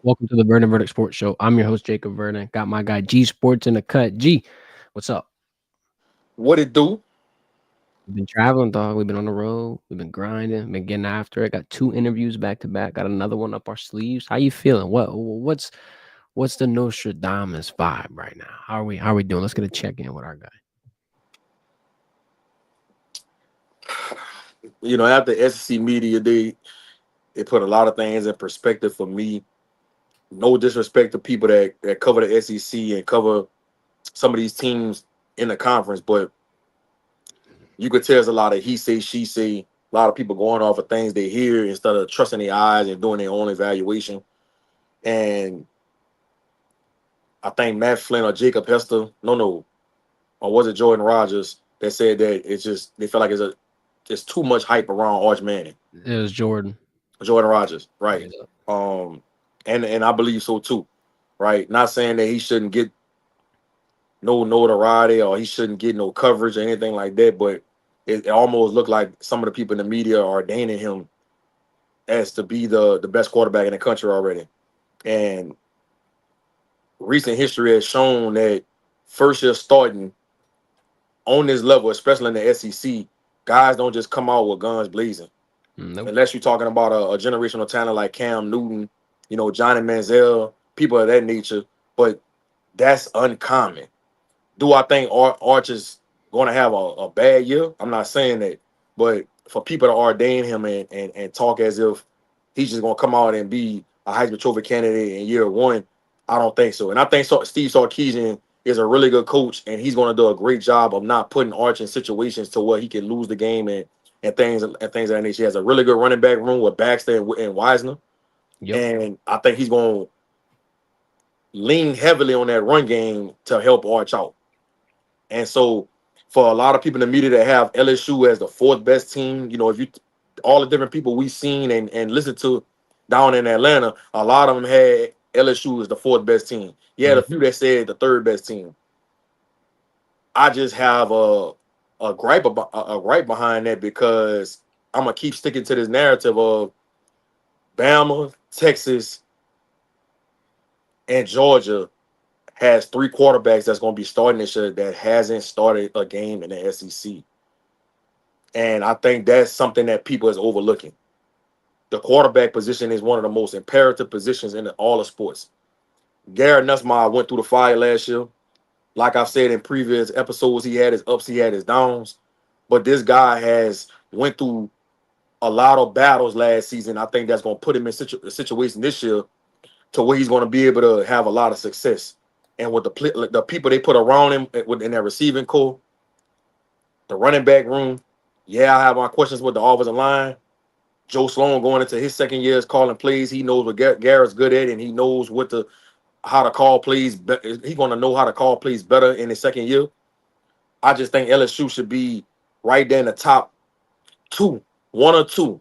Welcome to the Verdin Verdict Sports Show. I'm your host, Jacob Verdin. Got my guy G Sports in the cut. G, what's up? What it do? We've been traveling, dog. We've been on the road. We've been grinding, been getting after it. Got 2 interviews back to back. Got another one up our sleeves. How you feeling? What's the Nostradamus vibe right now? How are we doing? Let's get a check in with our guy. After SEC Media Day, it put a lot of things in perspective for me. No disrespect to people that cover the SEC and cover some of these teams in the conference, but you could tell there's a lot of he say, she say, a lot of people going off of things they hear instead of trusting their eyes and doing their own evaluation. And I think Matt Flynn or Jacob Hester, no, or was it Jordan Rogers that said that it's just they feel like it's too much hype around Arch Manning. It was Jordan. Jordan Rogers, right? Yeah. Um, and I believe so too, right? Not saying that he shouldn't get no notoriety or he shouldn't get no coverage or anything like that, but it almost looked like some of the people in the media are ordaining him as to be the best quarterback in the country already. And recent history has shown that first year starting on this level, especially in the SEC, guys don't just come out with guns blazing. Nope. Unless you're talking about a generational talent like Cam Newton, Johnny Manziel, people of that nature. But that's uncommon. Do I think Arch is going to have a bad year? I'm not saying that. But for people to ordain him and talk as if he's just going to come out and be a Heisman Trophy candidate in year one, I don't think so. And I think Steve Sarkisian is a really good coach, and he's going to do a great job of not putting Arch in situations to where he can lose the game and things of that nature. He has a really good running back room with Baxter and Wisner, Yep. and I think he's going to lean heavily on that run game to help Arch out. And so, for a lot of people in the media that have LSU as the fourth best team, if you all the different people we've seen and listened to down in Atlanta, a lot of them had LSU as the fourth best team. You had a few that said the third best team. I just have a gripe behind that because I'm gonna keep sticking to this narrative of Bama, Texas, and Georgia has three quarterbacks that's going to be starting this year that hasn't started a game in the SEC. And I think that's something that people is overlooking. The quarterback position is one of the most imperative positions in all of sports. Garrett Nussmeier went through the fire last year. Like I've said in previous episodes, he had his ups, he had his downs. But this guy has went through a lot of battles last season. I think that's going to put him in a situation this year to where he's going to be able to have a lot of success. And with the people they put around him in their receiving core, the running back room, I have my questions with the offensive line. Joe Sloan going into his second year is calling plays. He knows what Garrett's good at, and he knows how to call plays. He's going to know how to call plays better in his second year. I just think LSU should be right there in the top two, one or two,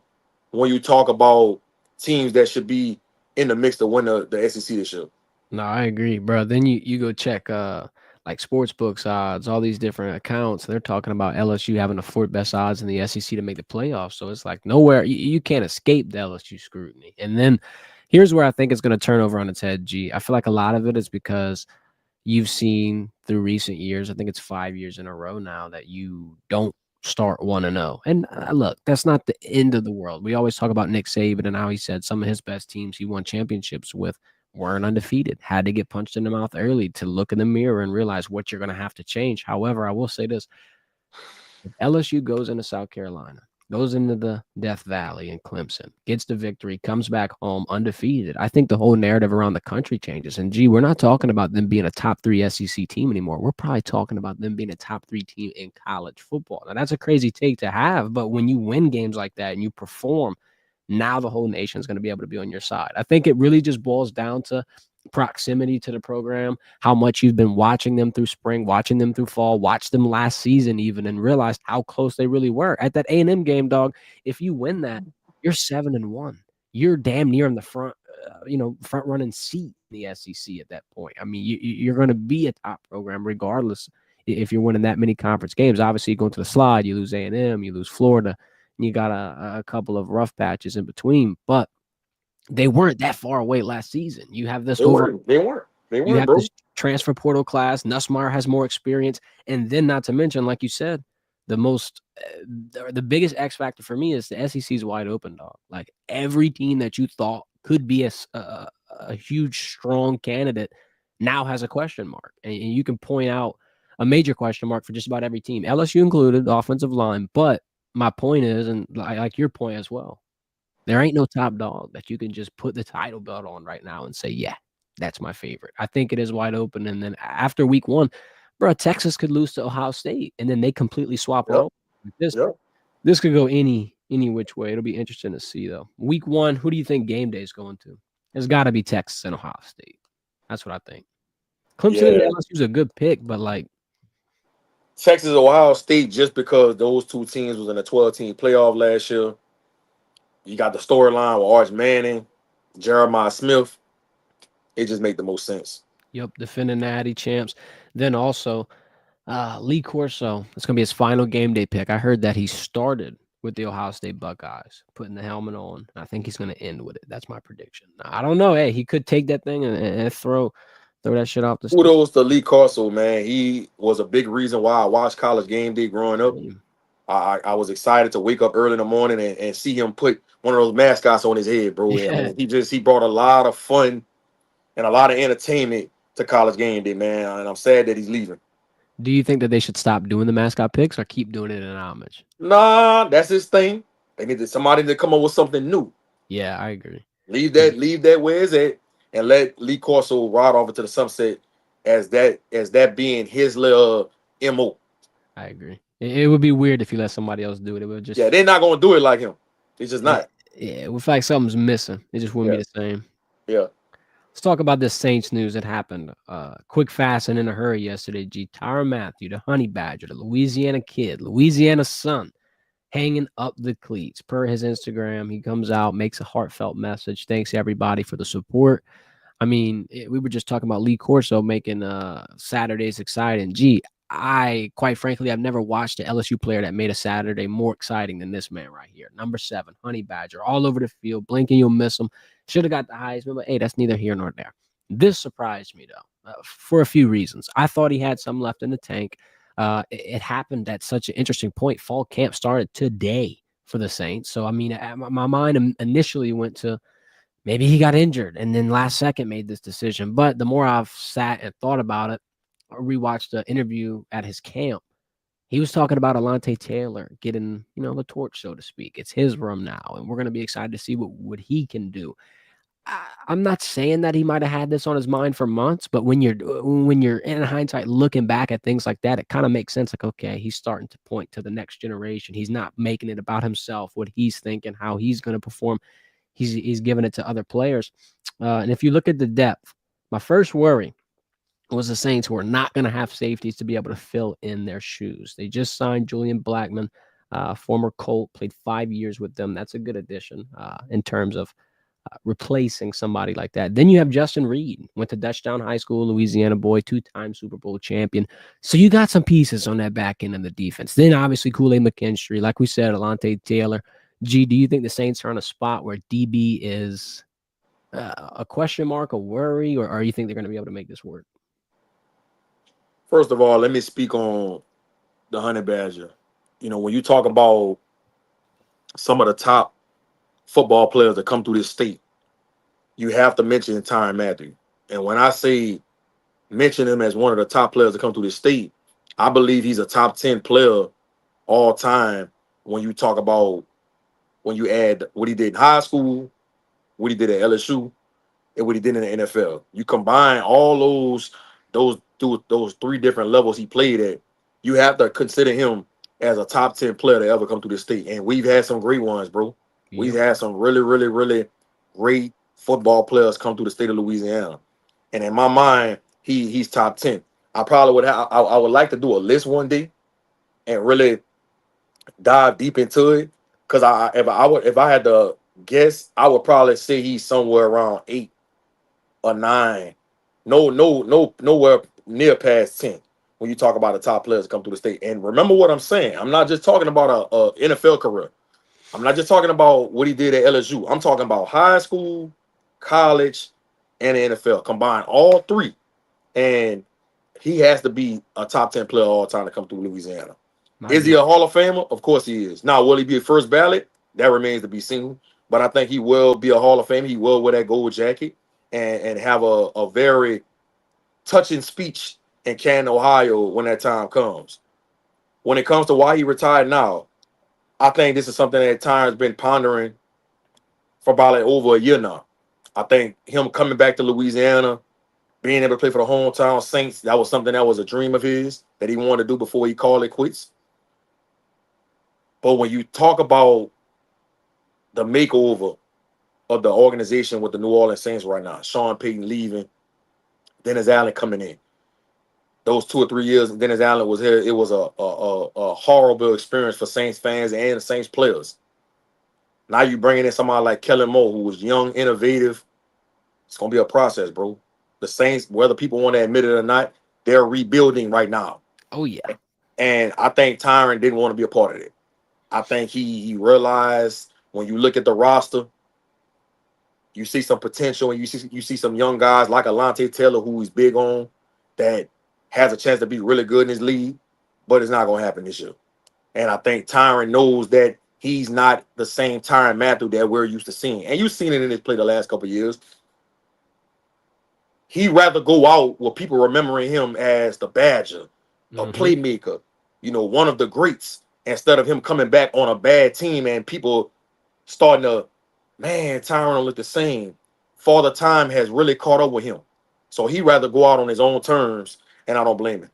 when you talk about teams that should be in the mix to win the SEC this year. No, I agree, bro. Then you go check like sports books odds, all these different accounts. They're talking about LSU having the fourth best odds in the SEC to make the playoffs. So it's like nowhere you can't escape the LSU scrutiny. And then here's where I think it's going to turn over on its head. G, I feel like a lot of it is because you've seen through recent years. I think it's 5 years in a row now that you don't start 1-0. And look, that's not the end of the world. We always talk about Nick Saban and how he said some of his best teams he won championships with weren't undefeated, had to get punched in the mouth early to look in the mirror and realize what you're going to have to change. However, I will say this. If LSU goes into South Carolina, goes into the Death Valley in Clemson, gets the victory, comes back home undefeated, I think the whole narrative around the country changes. And, we're not talking about them being a top 3 SEC team anymore. We're probably talking about them being a top 3 team in college football. Now, that's a crazy take to have, but when you win games like that and you perform, now the whole nation is going to be able to be on your side. I think it really just boils down to proximity to the program, how much you've been watching them through spring, watching them through fall, watched them last season even, and realized how close they really were. At that A&M game, dog, if you win that, you're 7-1. You're damn near in the front running seat in the SEC at that point. I mean, you're going to be a top program regardless if you're winning that many conference games. Obviously, you go into the slide, you lose A&M, you lose Florida, and you got a couple of rough patches in between. But they weren't that far away last season. You have this They weren't. They weren't. They you weren't, have bro. this transfer portal class. Nussmeier has more experience, and then not to mention, like you said, the most the biggest X factor for me is the SEC is wide open, dog. Like every team that you thought could be a huge, strong candidate now has a question mark, and you can point out a major question mark for just about every team, LSU included, the offensive line. But my point is, and like your point as well, there ain't no top dog that you can just put the title belt on right now and say, yeah, that's my favorite. I think it is wide open. And then after week one, bro, Texas could lose to Ohio State, and then they completely swap Yep. roles. This Yep. this could go any which way. It'll be interesting to see though. Week one, who do you think game day is going to? It's got to be Texas and Ohio State. That's what I think. Clemson and Yeah. LSU is a good pick, but like, Texas, Ohio State, just because those two teams was in a 12-team playoff last year. You got the storyline with Arch Manning, Jeremiah Smith. It just make the most sense. yep, defending natty champs. Then also Lee Corso, it's going to be his final game day pick. I heard that he started with the Ohio State Buckeyes, putting the helmet on. I think he's going to end with it. That's my prediction. I don't know. Hey, he could take that thing and throw that shit off the stage. Kudos to Lee Corso, man. He was a big reason why I watched College Game Day growing up. I was excited to wake up early in the morning and see him put one of those mascots on his head, bro. Yeah. And he brought a lot of fun and a lot of entertainment to College Game Day, man. And I'm sad that he's leaving. Do you think that they should stop doing the mascot picks or keep doing it in homage? Nah, that's his thing. They need somebody to come up with something new. Yeah, I agree. Leave that where it's at, and let Lee Corso ride off into the sunset as that being his little MO. I agree. It would be weird if you let somebody else do it. It would Yeah, just, they're not gonna do it like him. It's just yeah, not. it would feel like something's missing. It just wouldn't Yeah, be the same. yeah. Let's talk about this Saints news that happened quick, fast, and in a hurry yesterday. Tyrann Mathieu, the Honey Badger, the Louisiana kid, Louisiana son, hanging up the cleats. Per his Instagram, he comes out, makes a heartfelt message. Thanks everybody for the support. I mean, we were just talking about Lee Corso making Saturdays exciting. Gee, I quite frankly, I've never watched an LSU player that made a Saturday more exciting than this man right here. Number 7, Honey Badger, all over the field. Blinking, you'll miss him. Should have got the Heisman, but hey, that's neither here nor there. This surprised me though, for a few reasons. I thought he had some left in the tank. It happened at such an interesting point. Fall camp started today for the Saints, so I mean, my mind initially went to maybe he got injured and then last second made this decision. But the more I've sat and thought about it, I rewatched the interview at his camp. He was talking about Alante Taylor getting, the torch, so to speak. It's his room now, and we're going to be excited to see what he can do. I'm not saying that he might have had this on his mind for months, but when you're in hindsight looking back at things like that, it kind of makes sense. Like, okay, he's starting to point to the next generation. He's not making it about himself, what he's thinking, how he's going to perform. He's giving it to other players. And if you look at the depth, my first worry was the Saints were not going to have safeties to be able to fill in their shoes. They just signed Julian Blackman, former Colt, played 5 years with them. That's a good addition in terms of replacing somebody like that. Then you have Justin Reed, went to Dutchtown High School, Louisiana boy, 2-time Super Bowl champion. So you got some pieces on that back end of the defense. Then obviously Kool-Aid McKinstry, like we said, Alante Taylor. G, do you think the Saints are on a spot where DB is a question mark, a worry, or you think they're going to be able to make this work? First of all, let me speak on the Honey Badger. When you talk about some of the top football players that come through this state, you have to mention Tyrann Mathieu. And when I say mention him as one of the top players that come through this state, I believe he's a top 10 player all time when you talk about when you add what he did in high school, what he did at LSU, and what he did in the NFL. You combine all those 3 different levels he played at, you have to consider him as a top 10 player to ever come through the state. And we've had some great ones, bro. Yep. We've had some really, really, really great football players come through the state of Louisiana. And in my mind, he's top 10. I probably would have I would like to do a list one day and really dive deep into it. Because if I had to guess, I would probably say he's somewhere around 8 or 9. Nowhere near past 10 when you talk about the top players come through the state. And remember what I'm saying. I'm not just talking about a NFL career. I'm not just talking about what he did at LSU. I'm talking about high school, college, and the NFL. Combine all three. And he has to be a top 10 player all time to come through Louisiana. I Is he agree. a Hall of Famer? Of course he is. Now, will he be a first ballot? That remains to be seen. But I think he will be a Hall of Famer. He will wear that gold jacket and have a very touching speech in Canton, Ohio when that time comes. When it comes to why he retired now, I think this is something that Tyron's been pondering for about like over a year now. I think him coming back to Louisiana, being able to play for the hometown Saints, that was something that was a dream of his that he wanted to do before he called it quits. But when you talk about the makeover of the organization with the New Orleans Saints right now, Sean Payton leaving, Dennis Allen coming in. Those 2 or 3 years Dennis Allen was here, it was a horrible experience for Saints fans and Saints players. Now you bringing in somebody like Kellen Moore, who was young, innovative. It's gonna be a process, bro. The Saints, whether people want to admit it or not, they're rebuilding right now. Oh yeah. And I think Tyrann didn't want to be a part of it. I think he realized when you look at the roster, you see some potential, and you see some young guys like Alontae Taylor, who he's big on, that has a chance to be really good in his league, but it's not gonna happen this year. And I think Tyrann knows that he's not the same Tyrann Mathieu that we're used to seeing. And you've seen it in his play the last couple of years. He'd rather go out with people remembering him as the Badger, a Hmm. playmaker, one of the greats, instead of him coming back on a bad team and people starting to, man, Tyrann don't look the same. Father Time has really caught up with him. So he'd rather go out on his own terms, and I don't blame him.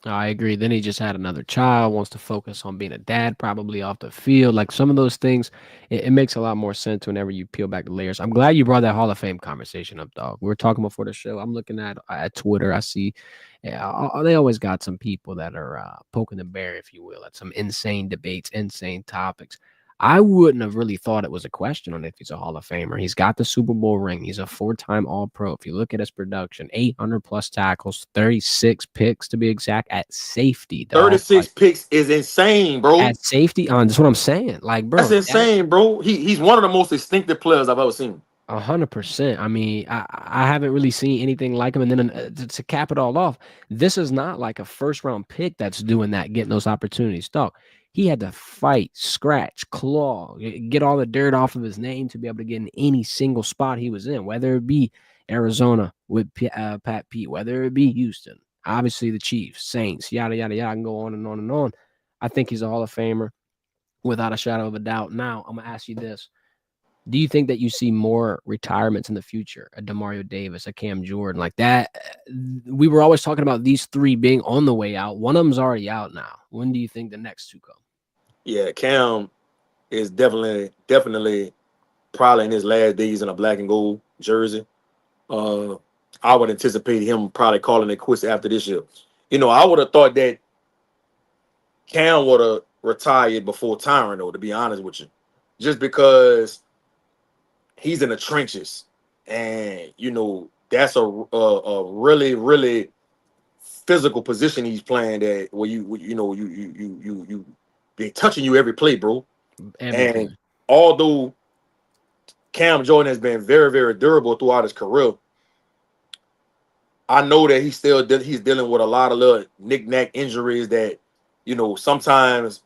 I agree. Then he just had another child, wants to focus on being a dad, probably off the field. Like some of those things, it makes a lot more sense whenever you peel back the layers. I'm glad you brought that Hall of Fame conversation up, dog. We were talking before the show. I'm looking at Twitter. I see, yeah, they always got some people that are poking the bear, if you will, at some insane debates, insane topics. I wouldn't have really thought it was a question on if he's a Hall of Famer. He's got the Super Bowl ring. He's a four-time All-Pro. If you look at his production, 800 plus tackles, 36 picks to be exact at safety, dog. 36 picks is insane, bro. At safety, on that's what I'm saying. Like, That's bro, that insane, bro. He's one of the most distinctive players I've ever seen. 100%. I mean, I haven't really seen anything like him. And then to cap it all off, this is not like a first round pick that's doing that, getting those opportunities. Dog, he had to fight, scratch, claw, get all the dirt off of his name to be able to get in any single spot he was in, whether it be Arizona with Pat Pete, whether it be Houston, obviously the Chiefs, Saints, yada yada yada. I can go on and on and on. I think he's a Hall of Famer without a shadow of a doubt. Now I'm gonna ask you this: do you think that you see more retirements in the future? A Demario Davis, a Cam Jordan, like that? We were always talking about these three being on the way out. One of them's already out now. When do you think the next two come? Yeah, Cam is definitely probably in his last days in a black and gold jersey. Uh, I would anticipate him probably calling it quits after this year. I would have thought that Cam would have retired before Tyrann, though, to be honest with you, just because he's in the trenches, and that's a really really physical position he's playing, that where you they touching you every play, bro. Every And play. although Cam Jordan has been very very durable throughout his career, I know that he's dealing with a lot of little knick-knack injuries that sometimes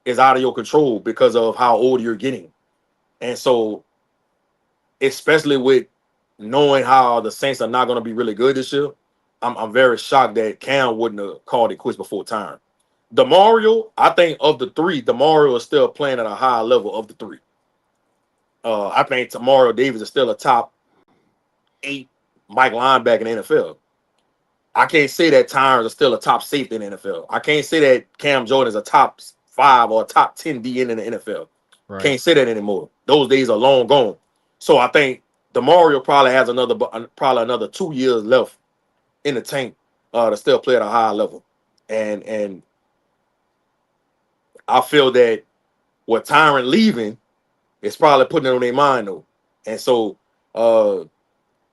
is out of your control because of how old you're getting. And so, especially with knowing how the Saints are not going to be really good this year, I'm very shocked that Cam wouldn't have called it quits before time. Demario, I think of the three, Demario is still playing at a high level of the three. I think Demario Davis is still a top 8 Mike linebacker in the NFL. I can't say that Tyrann is still a top safety in the NFL. I can't say that Cam Jordan is a top 5 or a top 10 DN in the NFL. Right. Can't say that anymore. Those days are long gone. So I think Demario probably has another 2 years left in the tank to still play at a high level. And I feel that with Tyrann leaving, it's probably putting it on their mind though. And so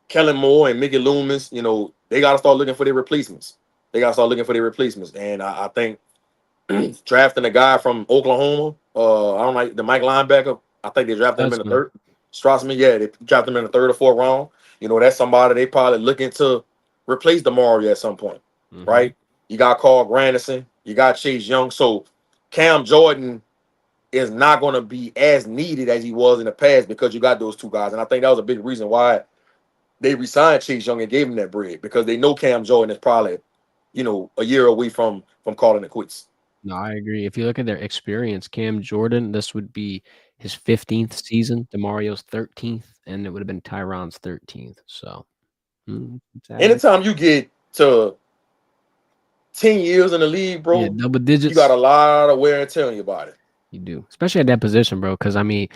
Kellen Moore and Mickey Loomis, they got to start looking for their replacements. And I think drafting a guy from Oklahoma. I don't like the Mike linebacker. I think they drafted him in the Stutzman. third. Strassman, yeah, they drafted him in the third or fourth round. That's somebody they probably looking to replace Demario at some point, Hmm. right? You got Carl Granderson, you got Chase Young. So Cam Jordan is not going to be as needed as he was in the past because you got those two guys. And I think that was a big reason why they resigned Chase Young and gave him that bread because they know Cam Jordan is probably, a year away from calling it quits. No, I agree. If you look at their experience, Cam Jordan, this would be his 15th season, DeMario's 13th, and it would have been Tyrann's 13th. So it's adding. Anytime you get to 10 years in the league, Yeah, bro, double you got digits. a lot of wear and tear on your body. You do, especially at that position, bro. Because I mean,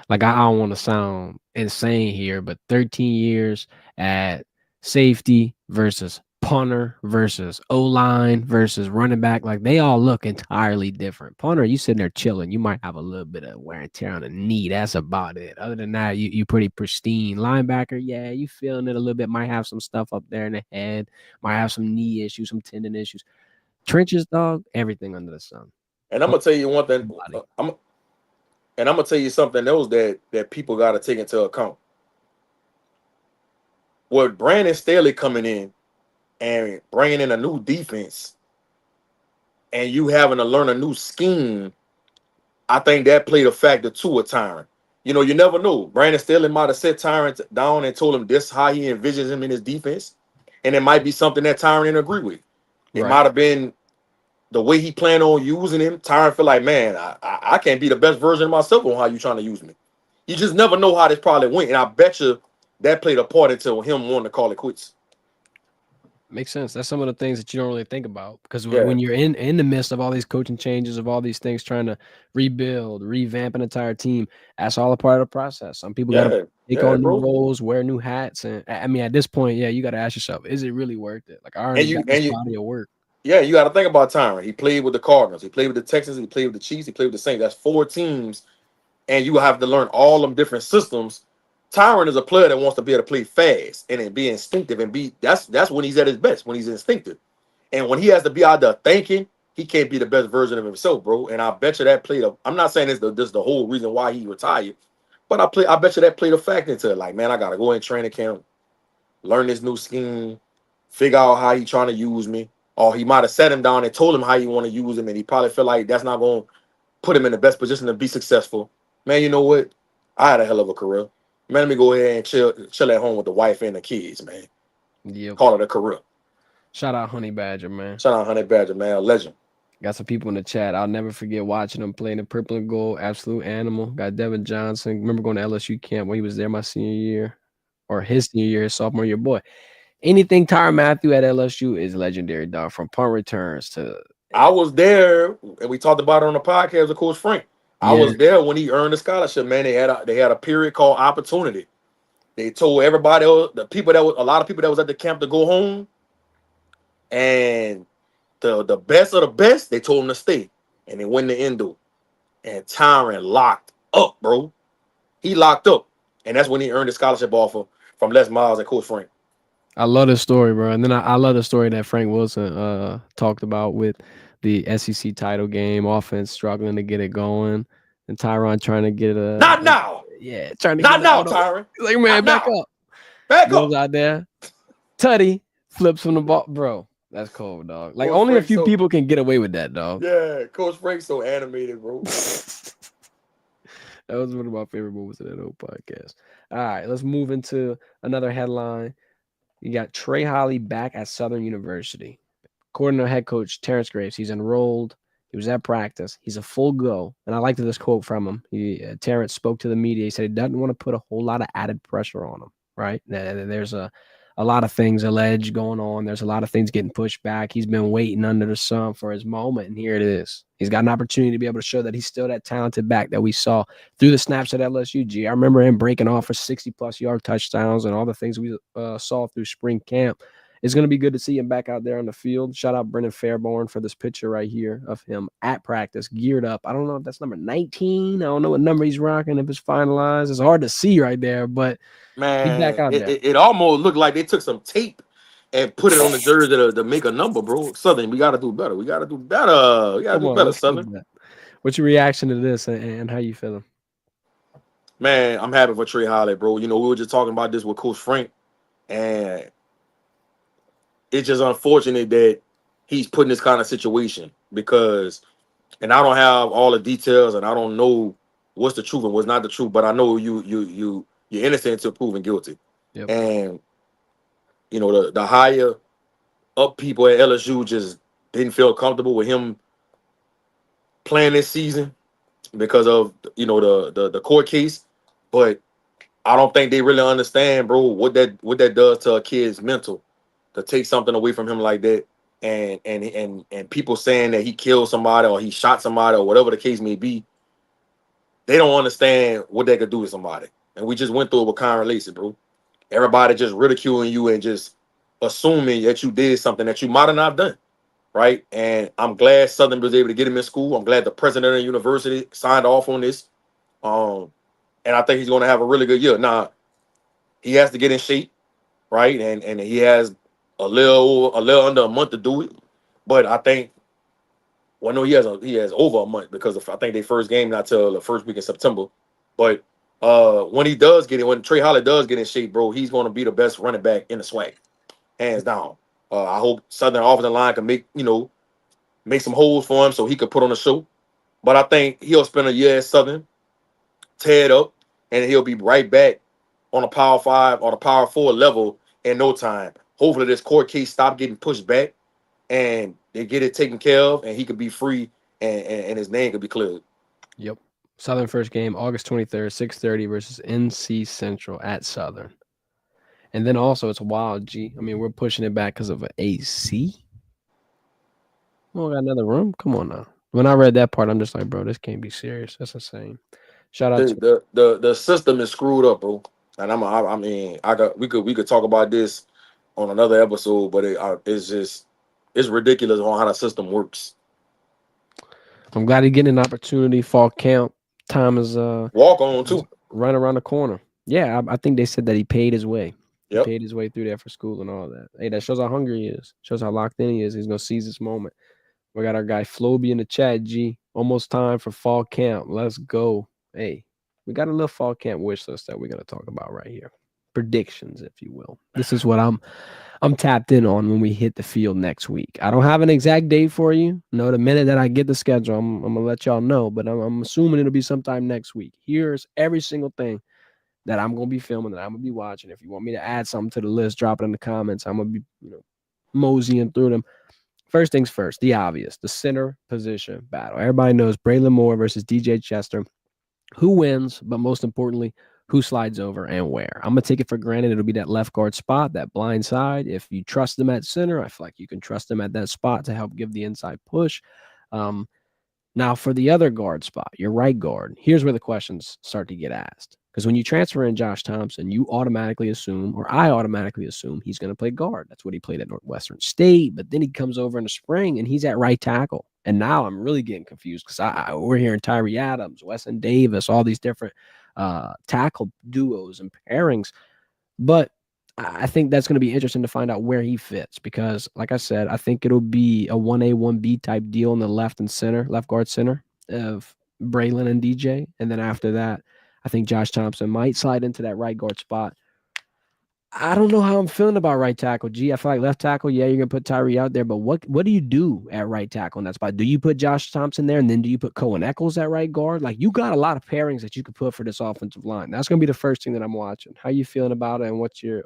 like I don't want to sound insane here, but 13 years at safety versus punter versus O-line versus running back, like they all look entirely different. Punter, you sitting there chilling, you might have a little bit of wear and tear on the knee. That's about it. Other than that, you pretty pristine. Linebacker, yeah, you feeling it a little bit. Might have some stuff up there in the head. Might have some knee issues, some tendon issues. Trenches, dog, everything under the sun. And I'm gonna tell you one thing. Body. I'm gonna tell you something else that people got to take into account. With Brandon Staley coming in and bringing in a new defense, and you having to learn a new scheme, I think that played a factor too with Tyrann. You never know. Brandon Staley might have set Tyrann down and told him this how he envisions him in his defense, and it might be something that Tyrann didn't agree with. It Right. might have been the way he planned on using him. Tyrann feel like, man, I can't be the best version of myself on how you trying to use me. You just never know how this probably went, and I bet you that played a part into him wanting to call it quits. Makes sense. That's some of the things that you don't really think about because Yeah, when you're in the midst of all these coaching changes, of all these things, trying to rebuild, revamp an entire team, that's all a part of the process. Some people got to yeah, take yeah, on new bro. roles, wear new hats, and I mean, at this point, yeah, you got to ask yourself, is it really worth it? Like, I And already you got this and you body of work. Yeah, you got to think about Tyrann. He played with the Cardinals. He played with the Texans. He played with the Chiefs. He played with the Saints. That's four teams, and you have to learn all them different systems. Tyrann is a player that wants to be able to play fast and then be instinctive and be. That's when he's at his best, when he's instinctive, and when he has to be out there thinking, he can't be the best version of himself, bro. And I bet you that played a. I'm not saying this the whole reason why he retired, but I bet you that played a factor into it. Like, man, I gotta go in training camp, learn this new scheme, figure out how he trying to use me. Or he might have sat him down and told him how you want to use him, and he probably felt like that's not going to put him in the best position to be successful. Man, you know what? I had a hell of a career. Man, let me go ahead and chill at home with the wife and the kids, man. Yep. Call it a career. Shout out Honey Badger, man. Shout out Honey Badger, man. A legend. Got some people in the chat. I'll never forget watching him playing the purple and gold, absolute animal. Got Devin Johnson. Remember going to LSU camp when he was there my senior year or his senior year, sophomore year. Boy, anything Tyrann Mathieu at LSU is legendary, dog. From punt returns to I was there, and we talked about it on the podcast with Coach Frank. I yeah, was there when he earned the scholarship, man. They had a period called opportunity. They told everybody, the people that was a lot of people that was at the camp to go home, and the best of the best, they told him to stay, and they went to Endo, and Tyrann locked up, bro. He locked up, and that's when he earned the scholarship offer from Les Miles and Coach Frank. I love this story, bro. And then I love the story that Frank Wilson talked about with the SEC title game, offense struggling to get it going, and Tyrann trying to get Not now, trying to get not it now, out. Tyrann, He's like, not man, back now, up. back Goes up. out there, Tutty flips from the ball, bro. That's cold, dog. Like Coach only a Frank, few so people can get away with that, dog. yeah, Coach Frank, so animated, bro. That was one of my favorite moments of that whole podcast. All right, let's move into another headline. You got Trey Holly back at Southern University. According to head coach Terrence Graves, he's enrolled. He was at practice. He's a full go. And I liked this quote from him. Terrence spoke to the media. He said he doesn't want to put a whole lot of added pressure on him, right? There's a lot of things alleged going on. There's a lot of things getting pushed back. He's been waiting under the sun for his moment, and here it is. He's got an opportunity to be able to show that he's still that talented back that we saw through the snaps at LSU. I remember him breaking off for 60-plus yard touchdowns and all the things we saw through spring camp. It's going to be good to see him back out there on the field. Shout out Brendan Fairborn for this picture right here of him at practice, geared up. I don't know if that's number 19. I don't know what number he's rocking, if it's finalized. It's hard to see right there, but he's back Man, out it, there. it, it almost looked like they took some tape and put it on the jersey to make a number, bro. Southern, we got to do better. We got to do better. We got to Come do on, better, let's get Southern. that. What's your reaction to this and how you feeling? Man, I'm happy for Trey Holly, bro. You know, we were just talking about this with Coach Frank, and it's just unfortunate that he's put in this kind of situation because, and I don't have all the details, and I don't know what's the truth and what's not the truth, but I know you're innocent until proven guilty, Yep. and you know the higher up people at LSU just didn't feel comfortable with him playing this season because of the court case, but I don't think they really understand, bro, what that does to a kid's mental to take something away from him like that, and people saying that he killed somebody or he shot somebody or whatever the case may be, they don't understand what they could do to somebody. And we just went through it with Conrad Lacey, bro. Everybody just ridiculing you and just assuming that you did something that you might have not done, right? And I'm glad Southern was able to get him in school. I'm glad the president of the university signed off on this. And I think he's going to have a really good year. Now, he has to get in shape, right? And he has a little under a month to do it. But I think, well, no, he has over a month because I think their first game not till the first week in September. But when Trey Holly does get in shape, bro, he's going to be the best running back in the swag, hands down. I hope Southern offensive line can make some holes for him so he could put on a show. But I think he'll spend a year at Southern, tear it up, and he'll be right back on a Power 5 or the Power 4 level in no time. Hopefully this court case stop getting pushed back and they get it taken care of and he could be free and his name could be cleared. Yep. Southern first game, August 23rd, 6:30 versus NC Central at Southern. And then also it's wild, G. I mean, we're pushing it back because of an AC. Oh, got another room? Come on now. When I read that part, I'm just like, bro, this can't be serious. That's insane. Shout out The to the system is screwed up, bro. And I mean we could talk about this on another episode, but it's ridiculous on how the system works. I'm glad he getting an opportunity. Fall camp time Walk on is too. right around the corner. Yeah, I think they said that he paid his way. He Yep. paid his way through there for school and all that. Hey, that shows how hungry he is. Shows how locked in he is. He's gonna seize this moment. We got our guy Floby in the chat. G, almost time for fall camp. Let's go. Hey, we got a little fall camp wish list that we're gonna talk about right here. Predictions, if you will. This is what I'm tapped in on when we hit the field next week. I don't have an exact date for you. No, the minute that I get the schedule, I'm gonna let y'all know. But I'm assuming it'll be sometime next week. Here's every single thing that I'm gonna be filming, that I'm gonna be watching. If you want me to add something to the list, drop it in the comments. I'm gonna be, moseying through them. First things first, the obvious, the center position battle. Everybody knows Braylon Moore versus DJ Chester. Who wins, but most importantly, who slides over and where. I'm going to take it for granted it'll be that left guard spot, that blind side. If you trust them at center, I feel like you can trust them at that spot to help give the inside push. Now, for the other guard spot, your right guard, here's where the questions start to get asked. Because when you transfer in Josh Thompson, you automatically assume, or I automatically assume, he's going to play guard. That's what he played at Northwestern State. But then he comes over in the spring and he's at right tackle. And now I'm really getting confused because we're hearing Tyree Adams, Weston Davis, all these different tackle duos and pairings. But I think that's going to be interesting to find out where he fits because, like I said, I think it'll be a 1A, 1B type deal in the left and center, left guard center of Braylon and DJ. And then after that, I think Josh Thompson might slide into that right guard spot. I don't know how I'm feeling about right tackle. G, I feel like left tackle, yeah, you're going to put Tyree out there, but what do you do at right tackle in that spot? Do you put Josh Thompson there, and then do you put Cohen Eccles at right guard? Like, you got a lot of pairings that you could put for this offensive line. That's going to be the first thing that I'm watching. How you feeling about it, and what's your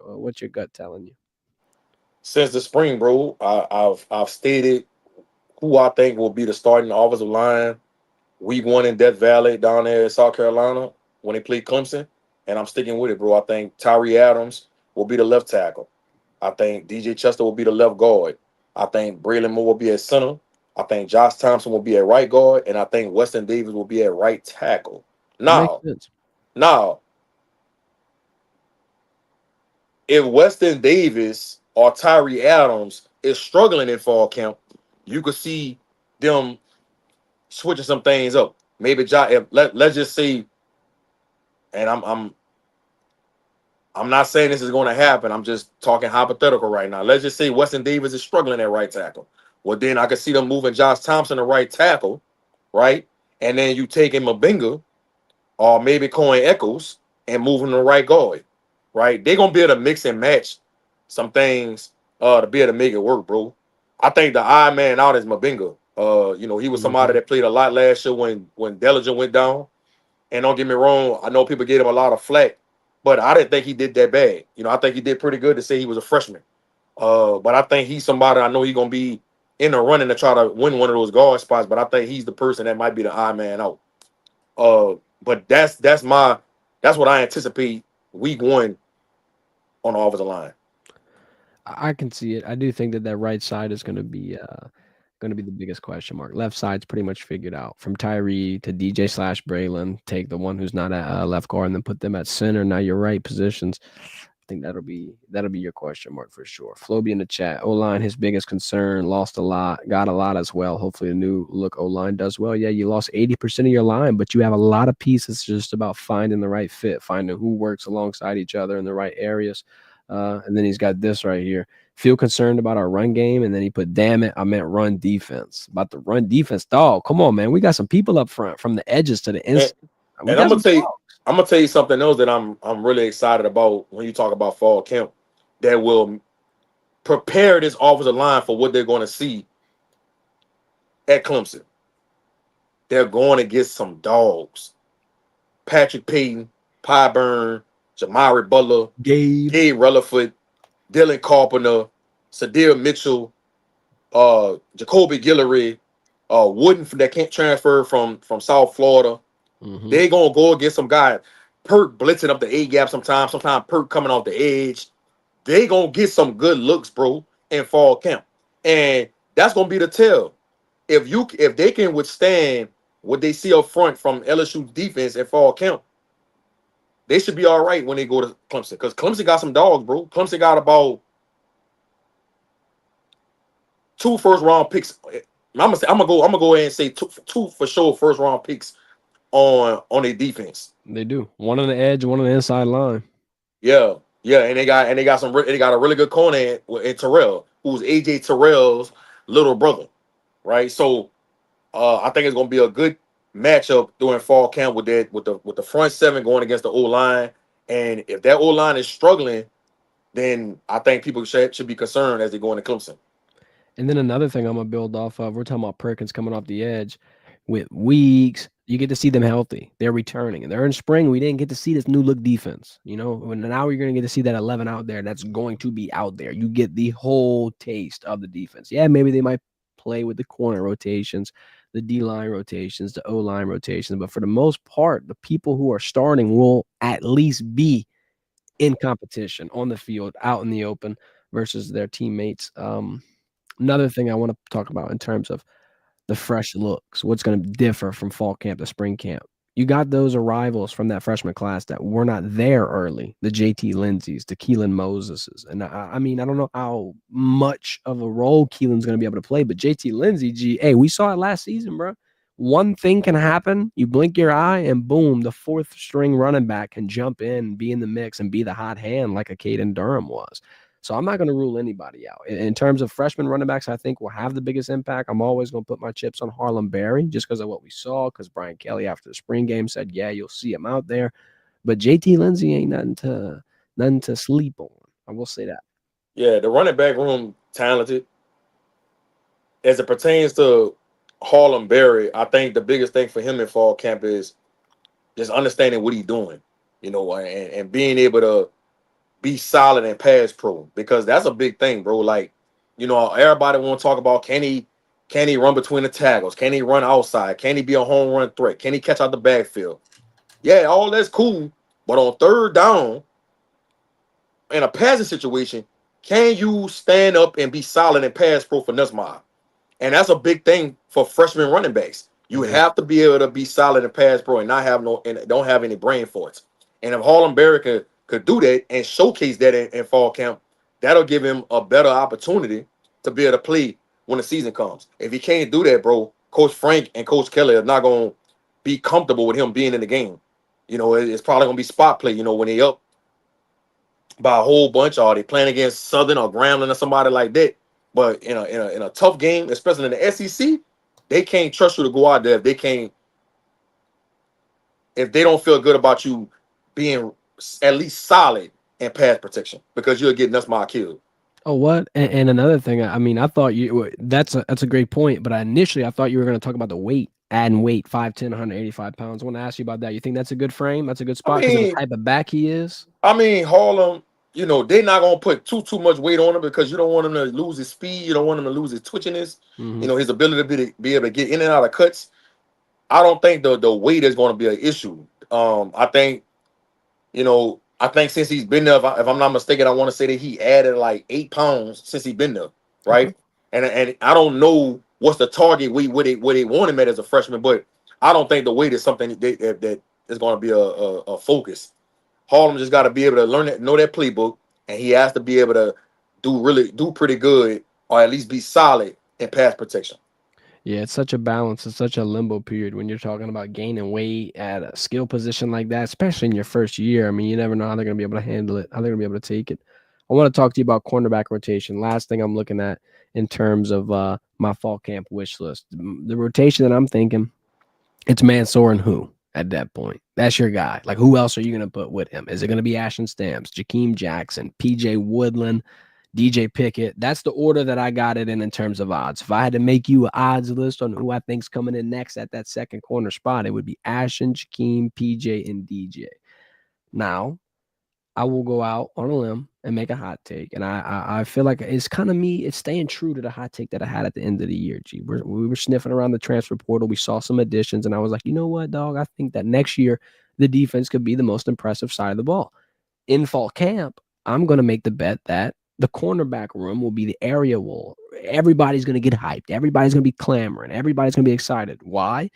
gut telling you? Since the spring, bro, I've stated who I think will be the starting offensive line week one in Death Valley down there in South Carolina when they play Clemson. And I'm sticking with it, bro. I think Tyree Adams will be the left tackle. I think DJ Chester will be the left guard. I think Braylon Moore will be at center. I think Josh Thompson will be at right guard. And I think Weston Davis will be at right tackle. That makes Now, sense. now, if Weston Davis or Tyree Adams is struggling in fall camp, you could see them switching some things up. Maybe let's just say, and I'm not saying this is going to happen. I'm just talking hypothetical right now. Let's just say Weston Davis is struggling at right tackle. Well, then I can see them moving Josh Thompson to right tackle, right? And then you take in Mabinga or maybe Cohen Echols and move him to right guard, right? They're going to be able to mix and match some things to be able to make it work, bro. I think the odd man out is Mabinga. He was somebody Mhm. that played a lot last year when Dellinger went down. And don't get me wrong, I know people gave him a lot of flack, but I didn't think he did that bad. I think he did pretty good to say he was a freshman. But I think he's somebody I know he's gonna be in the running to try to win one of those guard spots. But I think he's the person that might be the odd man out. But that's what I anticipate week one on the offensive line. I can see it. I do think that right side is gonna be the biggest question mark. Left side's pretty much figured out. From Tyree to DJ slash Braylon, take the one who's not at left guard and then put them at center. Now your right positions. I think that'll be your question mark for sure. Floby in the chat. O line, his biggest concern, lost a lot, got a lot as well. Hopefully the new look O line does well. Yeah, you lost 80% of your line, but you have a lot of pieces. It's just about finding the right fit, finding who works alongside each other in the right areas. And then he's got this right here. Feel concerned about our run game, and then he put, "Damn it, I meant run defense." About the run defense, dog. Come on, man. We got some people up front from the edges to the And, inside. We and got some dogs. I'm gonna tell you something else that I'm really excited about when you talk about fall camp that will prepare this offensive line for what they're going to see at Clemson. They're going to get some dogs. Patrick Payton, Pyburn, Jamari Butler, Gabe. Gabe Rutherford, Dylan Carpenter, Sadir Mitchell, Jacoby Guillory, Wooden that can't transfer from South Florida. Mm-hmm. They gonna go against some guy, Perk blitzing up the A gap sometimes Perk coming off the edge. They gonna get some good looks, bro, in fall camp. And that's gonna be the tell. If they can withstand what they see up front from LSU defense at fall camp, they should be all right when they go to Clemson. Because Clemson got some dogs, bro. Clemson got about 2 first-round picks. I'm gonna go ahead and say two for sure first-round picks on their defense. They do. One on the edge, one on the inside line. Yeah, yeah, and they got they got a really good corner in Terrell, who's AJ Terrell's little brother, right? So I think it's gonna be a good matchup during fall camp with the front seven going against the O line, and if that O line is struggling, then I think people should be concerned as they go into Clemson. And then another thing I'm gonna build off of, we're talking about Perkins coming off the edge with Weeks. You get to see them healthy. They're returning. And they're in spring. We didn't get to see this new look defense. Now you're gonna get to see that 11 out there. That's going to be out there. You get the whole taste of the defense. Yeah, maybe they might play with the corner rotations, the D-line rotations, the O-line rotations, but for the most part, the people who are starting will at least be in competition on the field, out in the open versus their teammates. Another thing I want to talk about in terms of the fresh looks, what's going to differ from fall camp to spring camp. You got those arrivals from that freshman class that were not there early, the JT Lindsays, the Keelan Moseses. And I mean, I don't know how much of a role Keelan's going to be able to play, but JT Lindsay, hey, we saw it last season, bro. One thing can happen. You blink your eye and boom, the fourth string running back can jump in, be in the mix and be the hot hand like a Caden Durham was. So I'm not going to rule anybody out. In terms of freshman running backs, I think will have the biggest impact. I'm always going to put my chips on Harlem Berry just because of what we saw, because Brian Kelly after the spring game said, yeah, you'll see him out there. But JT Lindsay ain't nothing to sleep on. I will say that. Yeah, the running back room talented. As it pertains to Harlem Berry, I think the biggest thing for him in fall camp is just understanding what he's doing, and being able to be solid and pass pro, because that's a big thing, bro. Like, everybody want to talk about can he run between the tackles? Can he run outside? Can he be a home run threat? Can he catch out the backfield? Yeah, all that's cool. But on third down, in a passing situation, can you stand up and be solid and pass pro for Nussmeier? And that's a big thing for freshman running backs. You have to be able to be solid and pass pro and don't have any brain farts. And if Harlem Berry could do that and showcase that in fall camp, that'll give him a better opportunity to be able to play when the season comes. If he can't do that, bro, Coach Frank and Coach Kelly are not going to be comfortable with him being in the game. It's probably going to be spot play, when they up by a whole bunch, or they playing against Southern or Grambling or somebody like that. But in a tough game, especially in the SEC, they can't trust you to go out there if they don't feel good about you being at least solid in pass protection, because you'll get Nussmire killed. Oh, what? And another thing, I mean, I thought that's a great point, but I thought you were going to talk about the weight, adding weight, 5'10", 185 pounds. I want to ask you about that. You think that's a good frame? That's a good I spot because of the mean, type of back he is? Harlem, they're not gonna put too much weight on him, because you don't want him to lose his speed, you don't want him to lose his twitchiness, Hmm. his ability to be able to get in and out of cuts. I don't think the weight is going to be an issue. I think since he's been there, if I'm not mistaken, I want to say that he added like 8 pounds since he's been there, Okay. right? And I don't know what's the target weight, what they want him at as a freshman, but I don't think the weight is something that is going to be a focus. Harlem just got to be able to learn that, know that playbook, and he has to be able to do pretty good, or at least be solid in pass protection. Yeah, it's such a balance. It's such a limbo period when you're talking about gaining weight at a skill position like that, especially in your first year. I mean, you never know how they're going to be able to handle it, how they're going to be able to take it. I want to talk to you about cornerback rotation. Last thing I'm looking at in terms of my fall camp wish list. The rotation that I'm thinking, it's Mansour and who at that point? That's your guy. Like, who else are you going to put with him? Is it going to be Ashton Stamps, Jakeem Jackson, PJ Woodland, DJ Pickett? That's the order that I got it in terms of odds. If I had to make you an odds list on who I think's coming in next at that second corner spot, it would be Ashton, Jakeem, PJ, and DJ. Now, I will go out on a limb and make a hot take. And I feel like it's kind of me. It's staying true to the hot take that I had at the end of the year. We were sniffing around the transfer portal. We saw some additions, and I was like, you know what, dog? I think that next year the defense could be the most impressive side of the ball. In fall camp, I'm going to make the bet that the cornerback room will be the area wall. Everybody's going to get hyped. Everybody's going to be clamoring. Everybody's going to be excited. Why?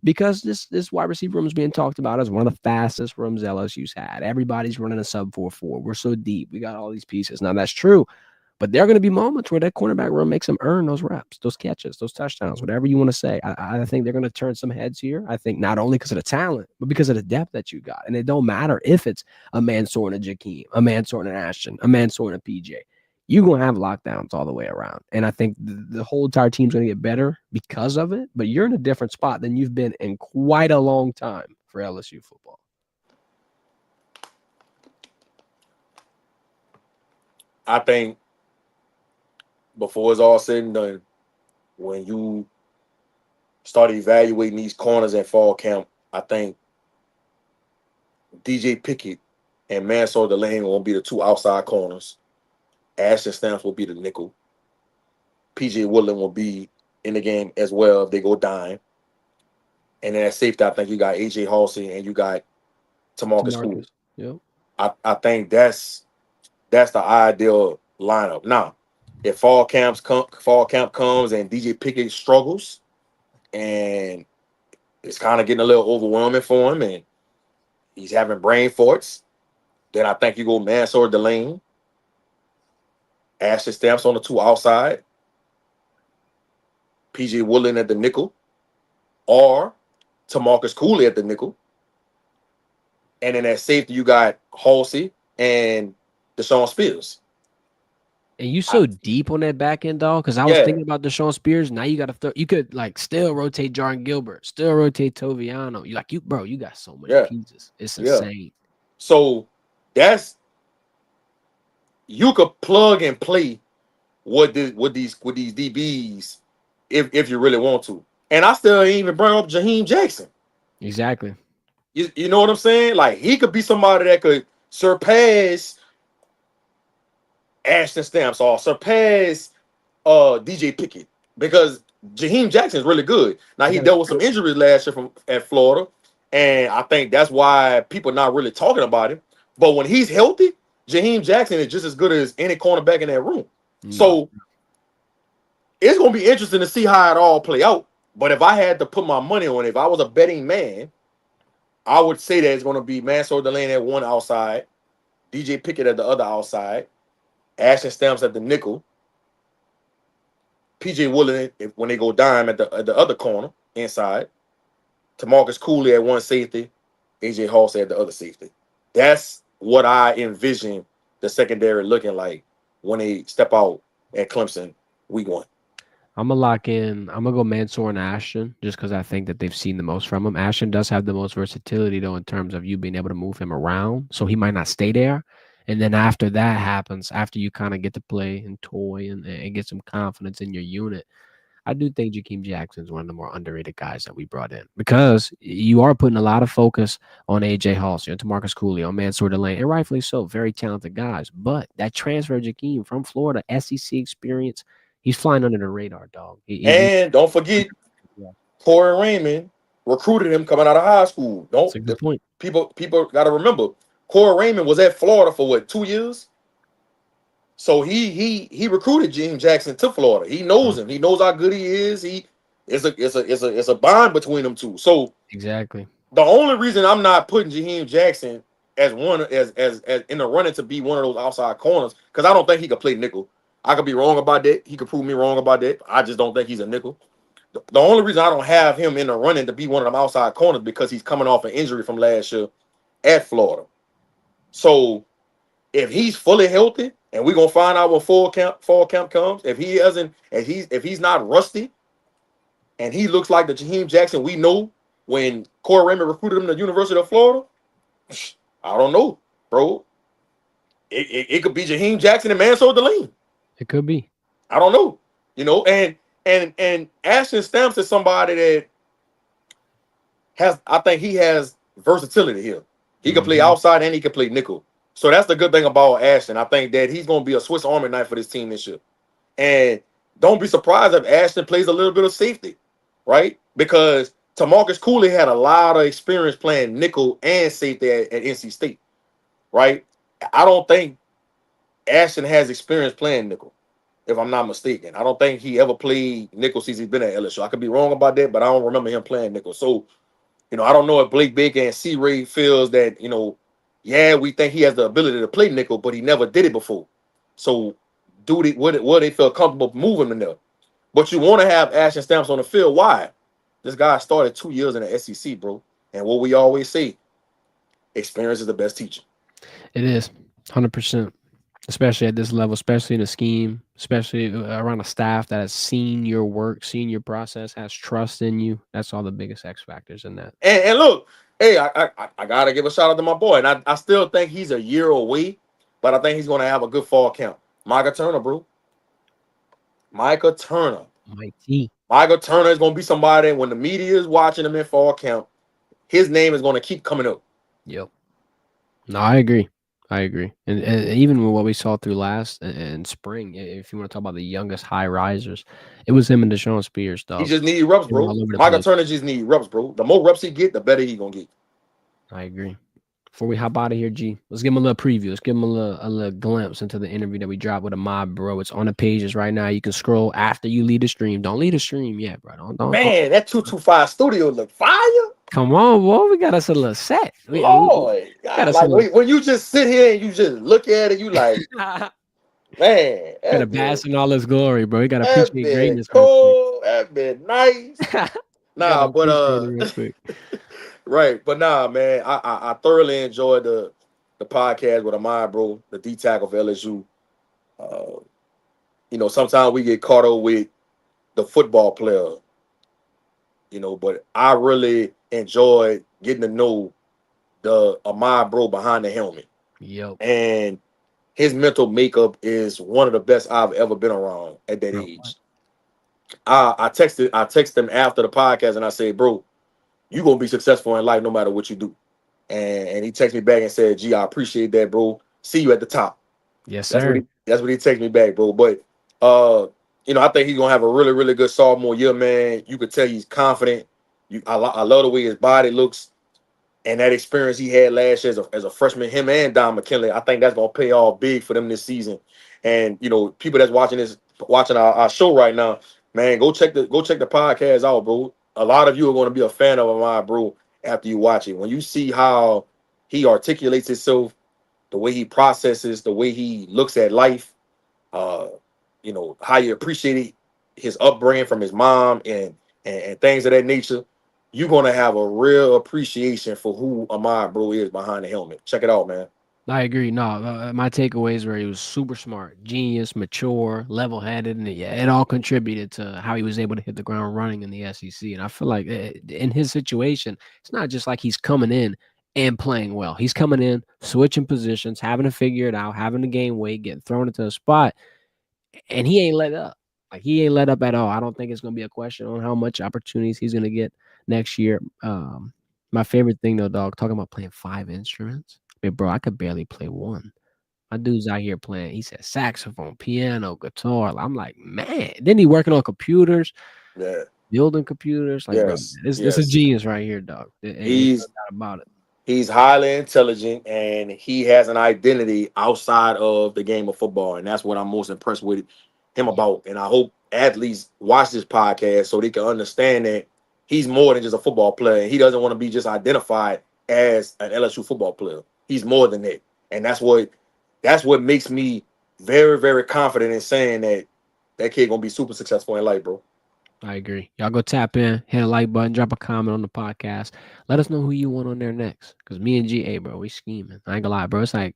Because this wide receiver room is being talked about as one of the fastest rooms LSU's had. Everybody's running a sub 4.4. We're so deep. We got all these pieces. Now that's true, but there are going to be moments where that cornerback room makes them earn those reps, those catches, those touchdowns, whatever you want to say. I think they're going to turn some heads here. I think not only because of the talent, but because of the depth that you got. And it don't matter if it's a Mansour and a Jakeem, a Mansour and an Ashton, a Mansour and a PJ. You're going to have lockdowns all the way around. And I think the whole entire team's going to get better because of it. But you're in a different spot than you've been in quite a long time for LSU football. I think before it's all said and done, when you start evaluating these corners at fall camp, I think DJ Pickett and Mansour Delane will be the two outside corners. Ashton Stamps will be the nickel. PJ Woodland will be in the game as well if they go dime. And then at safety, I think you got AJ Halsey and you got To Tamarcus Cooley. Marcus. Yep. I think that's the ideal lineup. Now, if fall camp comes and DJ Pickett struggles and it's kind of getting a little overwhelming for him and he's having brain farts, then I think you go Mansour Delane, Ashton Stamps on the two outside, PJ Woodland at the nickel, or Tamarcus Cooley at the nickel. And then at safety, you got Halsey and Deshaun Spears. And you so deep on that back end, dog. Because I was Yeah, thinking about Deshaun Spears. Now you got to throw. You could like still rotate Jordan Gilbert, still rotate Toviano. You got so many yeah, pieces. It's yeah. insane. So that's you could plug and play with these DBs if you really want to. And I still ain't even bring up Jaheim Jackson. Exactly. You know what I'm saying? Like he could be somebody that could surpass Ashton Stamps or surpass DJ Pickett, because Jaheim Jackson is really good. Now I he got dealt with some injuries last year at Florida, and I think that's why people are not really talking about him. But when he's healthy, Jaheim Jackson is just as good as any cornerback in that room. no. So it's gonna be interesting to see how it all play out. But if I had to put my money on it, if I was a betting man, I would say that it's gonna be Mansour Delane at one outside, DJ Pickett at the other outside, Ashton Stamps at the nickel, PJ Woodland when they go dime at the other corner inside, Tamarcus Cooley at one safety, AJ Halsey at the other safety. That's what I envision the secondary looking like when they step out at Clemson week 1. I'm gonna lock in. I'm gonna go Mansour and Ashton just because I think that they've seen the most from him. Ashton does have the most versatility though in terms of you being able to move him around, so he might not stay there. And then after that happens, after you kind of get to play and toy and get some confidence in your unit, I do think Jakeem Jackson is one of the more underrated guys that we brought in because you are putting a lot of focus on AJ Halsey, on Tamarcus Cooley, on Mansour Delane, and rightfully so, very talented guys. But that transfer of Jakeem from Florida, SEC experience, he's flying under the radar, dog. And don't forget, Yeah, Corey Raymond recruited him coming out of high school. that's Don't a good point. people got to remember, Corey Raymond was at Florida for what, 2 years? So he recruited James Jackson to Florida. He knows him. He knows how good he is. He it's a bond between them two. So Exactly. the only reason I'm not putting Jaheim Jackson as one as in the running to be one of those outside corners, because I don't think he could play nickel. I could be wrong about that. He could prove me wrong about that. I just don't think he's a nickel. The only reason I don't have him in the running to be one of them outside corners because he's coming off an injury from last year at Florida. So if he's fully healthy, and we're gonna find out when fall camp comes, if he hasn't, if he's not rusty, and he looks like the Jaheim Jackson we know when Corey Raymond recruited him to the University of Florida, I don't know, bro. It could be Jaheim Jackson and Mansour Delane. It could be. I don't know, and Ashton Stamps is somebody that I think he has versatility here. He can play outside and he can play nickel. So that's the good thing about Ashton. I think that he's going to be a Swiss Army knife for this team this year. And don't be surprised if Ashton plays a little bit of safety, right? Because Tamarcus Cooley had a lot of experience playing nickel and safety at NC State, right? I don't think Ashton has experience playing nickel, if I'm not mistaken. I don't think he ever played nickel since he's been at LSU. I could be wrong about that, but I don't remember him playing nickel. So, I don't know if Blake Baker and C. Ray feels that, yeah, we think he has the ability to play nickel, but he never did it before. So, would they feel comfortable moving him there? But you want to have Ashton Stamps on the field. Why? This guy started 2 years in the SEC, bro. And what we always say, experience is the best teacher. It is 100%, especially at this level, especially in a scheme, especially around a staff that has seen your work, seen your process, has trust in you. That's all the biggest X factors in that. And look, hey, I gotta give a shout out to my boy, and I still think he's a year away, but I think he's gonna have a good fall camp. Micah Turner, bro. Micah Turner. Micah Turner is gonna be somebody when the media is watching him in fall camp, his name is gonna keep coming up. Yep. No, I agree. And even with what we saw through last and spring, if you want to talk about the youngest high risers, it was him and Deshaun Spears, dog. He just need reps, bro. Micah Turner just need reps, bro. The more reps he get, the better he gonna get. I agree. Before we hop out of here, G, let's give him a little preview. Let's give him a little glimpse into the interview that we dropped with Ahmad, bro. It's on the pages right now. You can scroll after you leave the stream. Don't leave the stream yet, bro. Don't. Man, that 225 studio look fire. Come on, boy. We got us a little set. Lord, when you just sit here and you just look at it, you like, man, gotta bask in all this glory, bro. You gotta appreciate greatness. Cool. That been nice. Nah, but right, but nah, man. I thoroughly enjoyed the podcast with Ahmad, bro, the D tackle for LSU. Sometimes we get caught up with the football player, but I really enjoyed getting to know the Ahmad, bro, behind the helmet. Yep. And his mental makeup is one of the best I've ever been around at that age. I texted him after the podcast and I said, bro, you're gonna be successful in life no matter what you do. And he texted me back and said, gee, I appreciate that, bro. See you at the top. Yes, sir. That's what he texted me back, bro. But I think he's gonna have a really, really good sophomore year, man. You could tell he's confident. I love the way his body looks, and that experience he had last year as a freshman, him and Don McKinley. I think that's gonna pay off big for them this season. And people that's watching our show right now, man, go check the podcast out, bro. A lot of you are going to be a fan of Ahmad, bro, after you watch it. When you see how he articulates himself, the way he processes, the way he looks at life, how you appreciate his upbringing from his mom and things of that nature, you're going to have a real appreciation for who Ahmad, bro, is behind the helmet. Check it out, man. I agree. No, my takeaways were he was super smart, genius, mature, level-headed, and yeah, it all contributed to how he was able to hit the ground running in the SEC. And I feel like in his situation, it's not just like he's coming in and playing well. He's coming in, switching positions, having to figure it out, having to gain weight, getting thrown into a spot, and he ain't let up. Like he ain't let up at all. I don't think it's gonna be a question on how much opportunities he's gonna get next year. My favorite thing though, dog, talking about playing 5 instruments. I mean, bro, I could barely play one. My dude's out here playing. He said saxophone, piano, guitar. I'm like, man. Then he working on computers, Yeah. building computers. Like, bro, Yes. this a Yes. genius right here, dog. Ain't no He's doubt about it. he's highly intelligent and he has an identity outside of the game of football. And that's what I'm most impressed with him Yeah, about. And I hope athletes watch this podcast so they can understand that he's more than just a football player. And he doesn't want to be just identified as an LSU football player. He's more than that. And that's what makes me very, very confident in saying that that kid gonna be super successful in life, bro. I agree. Y'all go tap in, hit a like button, drop a comment on the podcast. Let us know who you want on there next. Cause me and GA, bro, we scheming. I ain't gonna lie, bro. It's like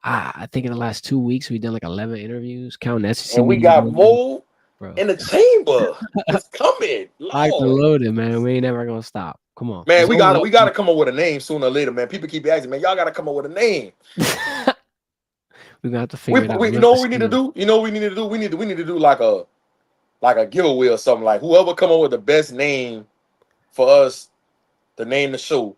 I think in the last 2 weeks we done like 11 interviews, counting SEC And we media, got more bro. in the chamber. It's coming, Like the Lord. loaded, man. We ain't never gonna stop. Come on. Man, It's we only gotta up we gotta come up with a name sooner or later, man. People keep asking, man, y'all gotta come up with a name. We're gonna have to We, figure it out. we We're you gonna have know to what we need to scheme. do? You know what we need to do? We need to do like a giveaway or something. Like whoever come up with the best name for us to name the show,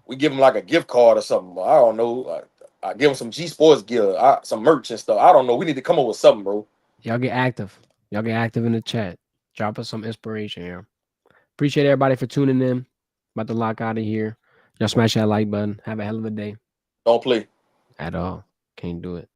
we give them like a gift card or something. I don't know. I give them some G Sports gear, some merch and stuff. I don't know. We need to come up with something, bro. Y'all get active. Y'all get active in the chat. Drop us some inspiration here. Appreciate everybody for tuning in. About to lock out of here. Y'all smash that like button. Have a hell of a day. Don't play. At all. Can't do it.